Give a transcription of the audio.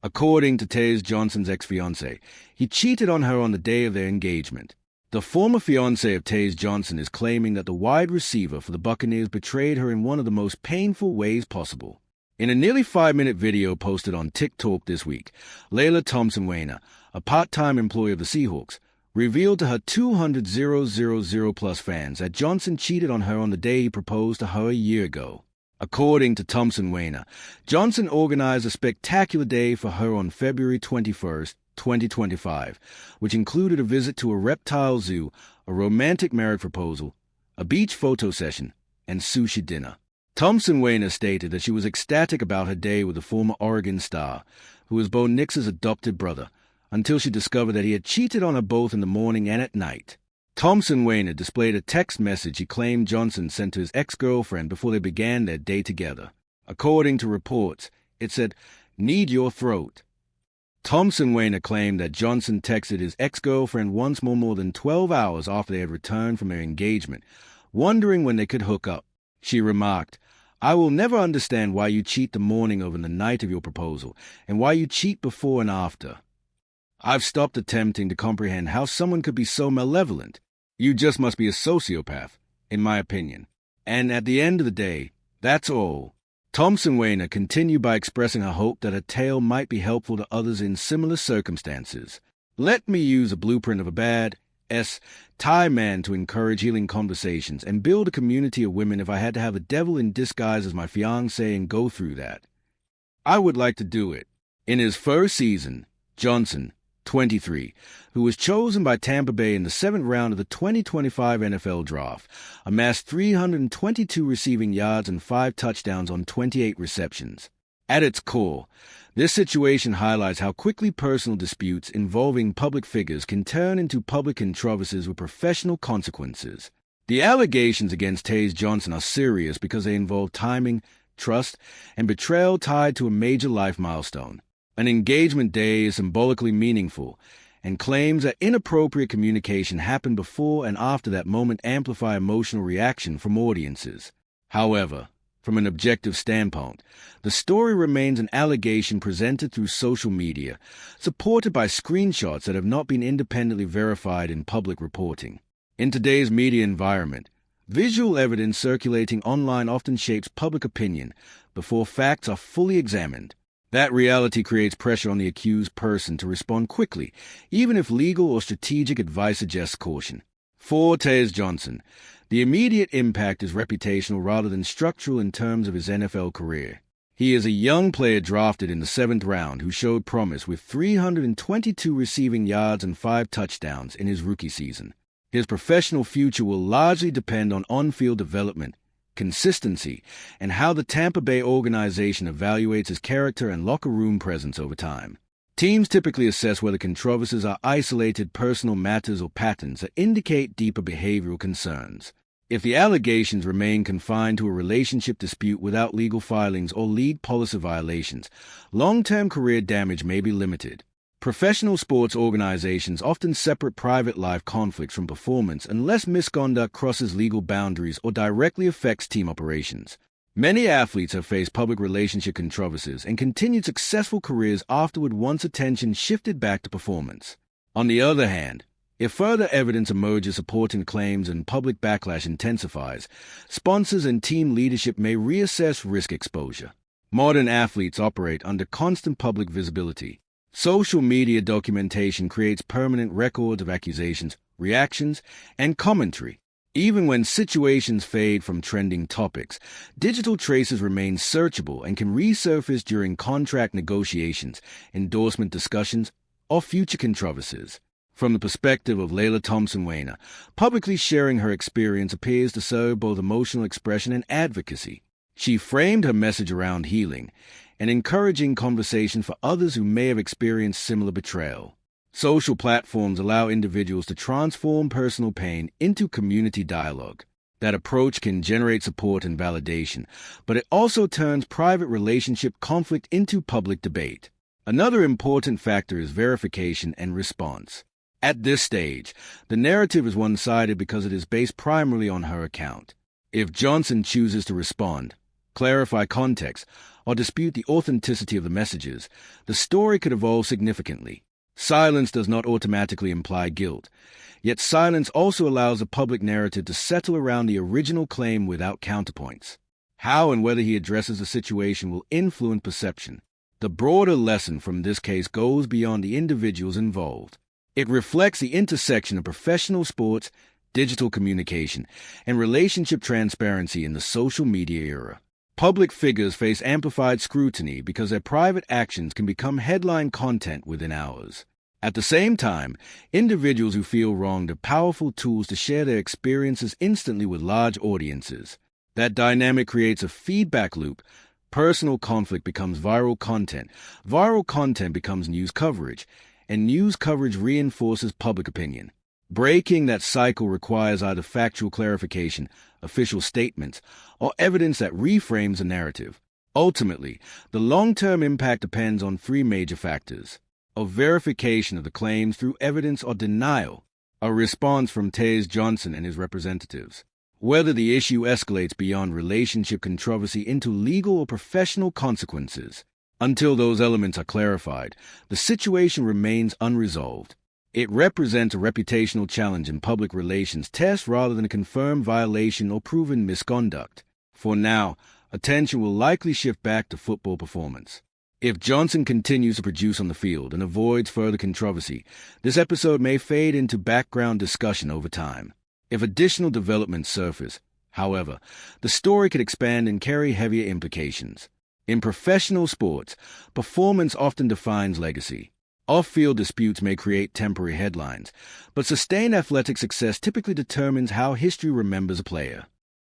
According to Tez Johnson's ex-fiancée, he cheated on her on the day of their engagement. The former fiancé of Tez Johnson is claiming that the wide receiver for the Buccaneers betrayed her in one of the most painful ways possible. In a nearly 5-minute video posted on TikTok this week, Layla Thompson-Weiner, a part-time employee of the Seahawks, revealed to her 200,000+ fans that Johnson cheated on her on the day he proposed to her a year ago. According to Thompson-Weiner, Johnson organized a spectacular day for her on February 21, 2025, which included a visit to a reptile zoo, a romantic marriage proposal, a beach photo session, and sushi dinner. Thompson-Weiner stated that she was ecstatic about her day with the former Oregon star, who was Bo Nix's adopted brother, until she discovered that he had cheated on her both in the morning and at night. Thompson-Weiner displayed a text message he claimed Johnson sent to his ex-girlfriend before they began their day together. According to reports, it said, "Need your throat." Thompson-Weiner claimed that Johnson texted his ex-girlfriend once more than 12 hours after they had returned from their engagement, wondering when they could hook up. She remarked, "I will never understand why you cheat the morning of and the night of your proposal, and why you cheat before and after. I've stopped attempting to comprehend how someone could be so malevolent. You just must be a sociopath, in my opinion. And at the end of the day, that's all." Thompson-Weiner continued by expressing her hope that her tale might be helpful to others in similar circumstances. "Let me use a blueprint of a bad-ass Thai man to encourage healing conversations and build a community of women if I had to have a devil in disguise as my fiancé and go through that. I would like to do it." In his first season, Johnson, 23, who was chosen by Tampa Bay in the 7th round of the 2025 NFL Draft, amassed 322 receiving yards and 5 touchdowns on 28 receptions. At its core, this situation highlights how quickly personal disputes involving public figures can turn into public controversies with professional consequences. The allegations against Tez Johnson are serious because they involve timing, trust, and betrayal tied to a major life milestone. An engagement day is symbolically meaningful, and claims that inappropriate communication happened before and after that moment amplify emotional reaction from audiences. However, from an objective standpoint, the story remains an allegation presented through social media, supported by screenshots that have not been independently verified in public reporting. In today's media environment, visual evidence circulating online often shapes public opinion before facts are fully examined. That reality creates pressure on the accused person to respond quickly, even if legal or strategic advice suggests caution. For Tez Johnson, the immediate impact is reputational rather than structural in terms of his NFL career. He is a young player drafted in the 7th round who showed promise with 322 receiving yards and 5 touchdowns in his rookie season. His professional future will largely depend on on-field development, consistency, and how the Tampa Bay organization evaluates his character and locker room presence over time. Teams typically assess whether controversies are isolated personal matters or patterns that indicate deeper behavioral concerns. If the allegations remain confined to a relationship dispute without legal filings or league policy violations, long-term career damage may be limited. Professional sports organizations often separate private life conflicts from performance unless misconduct crosses legal boundaries or directly affects team operations. Many athletes have faced public relationship controversies and continued successful careers afterward once attention shifted back to performance. On the other hand, if further evidence emerges supporting claims and public backlash intensifies, sponsors and team leadership may reassess risk exposure. Modern athletes operate under constant public visibility. Social media documentation creates permanent records of accusations, reactions, and commentary. Even when situations fade from trending topics, digital traces remain searchable and can resurface during contract negotiations, endorsement discussions, or future controversies. From the perspective of Layla Thompson-Weiner, publicly sharing her experience appears to serve both emotional expression and advocacy. She framed her message around healing and encouraging conversation for others who may have experienced similar betrayal. Social platforms allow individuals to transform personal pain into community dialogue. That approach can generate support and validation, but it also turns private relationship conflict into public debate. Another important factor is verification and response. At this stage, the narrative is one-sided because it is based primarily on her account. If Johnson chooses to respond, clarify context, or dispute the authenticity of the messages, the story could evolve significantly. Silence does not automatically imply guilt, yet silence also allows the public narrative to settle around the original claim without counterpoints. How and whether he addresses the situation will influence perception. The broader lesson from this case goes beyond the individuals involved. It reflects the intersection of professional sports, digital communication, and relationship transparency in the social media era. Public figures face amplified scrutiny because their private actions can become headline content within hours. At the same time, individuals who feel wronged have powerful tools to share their experiences instantly with large audiences. That dynamic creates a feedback loop. Personal conflict becomes viral content becomes news coverage, and news coverage reinforces public opinion. Breaking that cycle requires either factual clarification, official statements, or evidence that reframes a narrative. Ultimately, the long-term impact depends on three major factors: a verification of the claims through evidence or denial, a response from Tez Johnson and his representatives, whether the issue escalates beyond relationship controversy into legal or professional consequences. Until those elements are clarified, the situation remains unresolved. It represents a reputational challenge in public relations test rather than a confirmed violation or proven misconduct. For now, attention will likely shift back to football performance. If Johnson continues to produce on the field and avoids further controversy, this episode may fade into background discussion over time. If additional developments surface, however, the story could expand and carry heavier implications. In professional sports, performance often defines legacy. Off-field disputes may create temporary headlines, but sustained athletic success typically determines how history remembers a player.